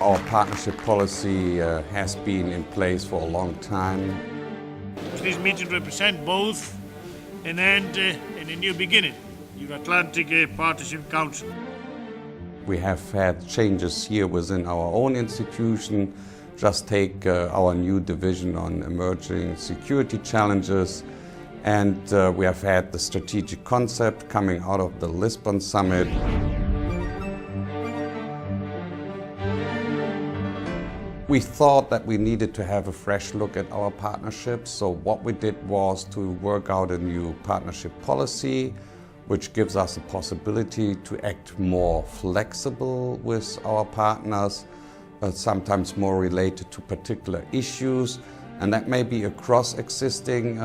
Our partnership policy has been in place for a long time. These meetings represent both an end and a new beginning. Euro-Atlantic Partnership Council. We have had changes here within our own institution. Just take our new division on emerging security challenges. And we have had the strategic concept coming out of the Lisbon summit. We thought that we needed to have a fresh look at our partnerships. So what we did was to work out a new partnership policy, which gives us the possibility to act more flexible with our partners, sometimes more related to particular issues. And that may be across existing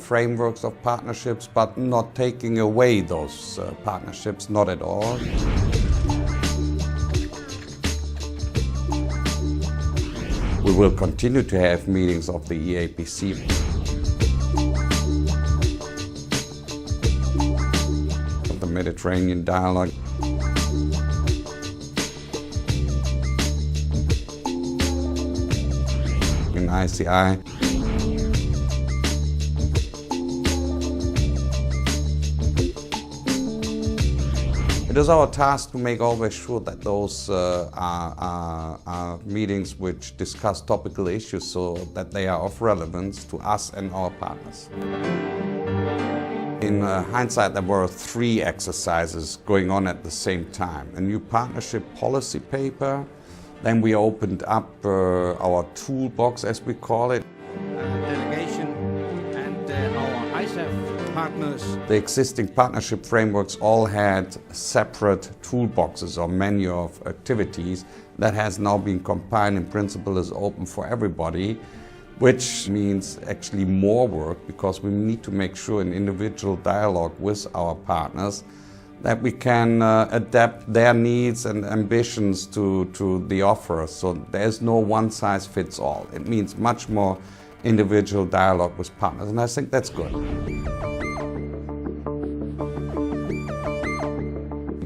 frameworks of partnerships, but not taking away those partnerships, not at all. We will continue to have meetings of the EAPC. Of the Mediterranean dialogue. In ICI. It is our task to make always sure that those are meetings which discuss topical issues so that they are of relevance to us and our partners. In hindsight, there were 3 exercises going on at the same time. A new partnership policy paper, then we opened up our toolbox, as we call it. Delegation and our ISAF partners. The existing partnership frameworks all had separate toolboxes or menu of activities that has now been combined. In principle is open for everybody, which means actually more work because we need to make sure in individual dialogue with our partners that we can adapt their needs and ambitions to the offer. So there's no one size fits all. It means much more individual dialogue with partners, and I think that's good.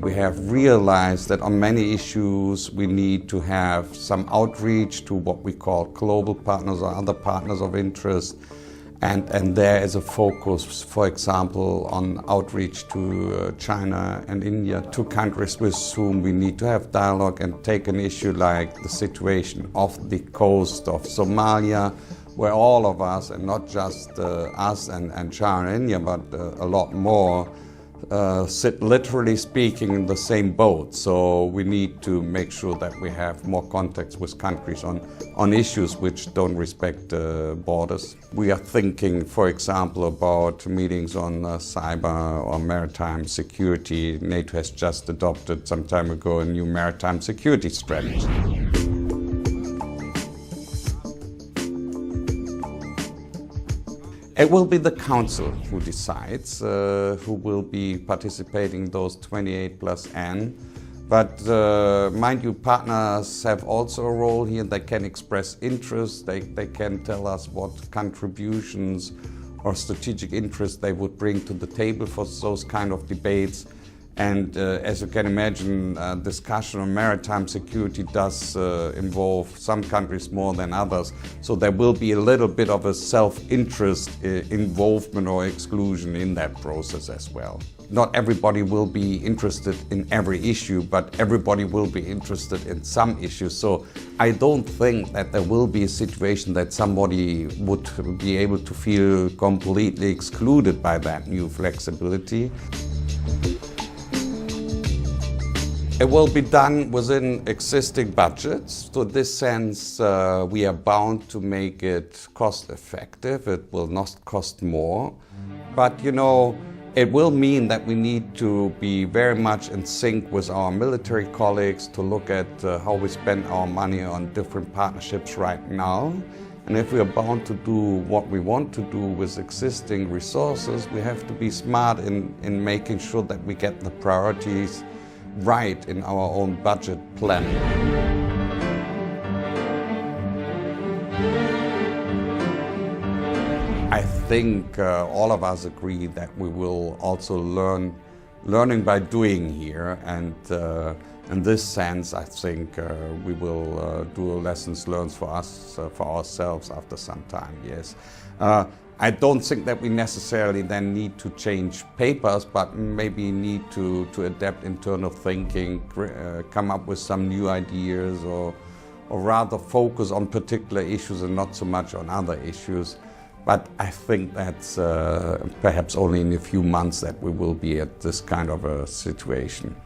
We have realized that on many issues we need to have some outreach to what we call global partners or other partners of interest. And there is a focus, for example, on outreach to China and India, 2 countries with whom we need to have dialogue and take an issue like the situation off the coast of Somalia, where all of us, and not just us and China and India, but a lot more, sit literally speaking in the same boat. So we need to make sure that we have more contacts with countries on issues which don't respect borders. We are thinking, for example, about meetings on cyber or maritime security. NATO has just adopted some time ago a new maritime security strategy. It will be the Council who decides who will be participating in those 28 plus N. But mind you, partners have also a role here. They can express interest. They can tell us what contributions or strategic interest they would bring to the table for those kind of debates. And as you can imagine, discussion on maritime security does involve some countries more than others. So there will be a little bit of a self-interest involvement or exclusion in that process as well. Not everybody will be interested in every issue, but everybody will be interested in some issues. So I don't think that there will be a situation that somebody would be able to feel completely excluded by that new flexibility. It will be done within existing budgets. So in this sense, we are bound to make it cost effective. It will not cost more. But you know, it will mean that we need to be very much in sync with our military colleagues to look at how we spend our money on different partnerships right now. And if we are bound to do what we want to do with existing resources, we have to be smart in making sure that we get the priorities right in our own budget planning. I think all of us agree that we will also learn learning by doing here, and in this sense I think we will do lessons learned for us, for ourselves after some time, yes. I don't think that we necessarily then need to change papers, but maybe need to adapt internal thinking, come up with some new ideas, or rather focus on particular issues and not so much on other issues. But I think that's perhaps only in a few months that we will be at this kind of a situation.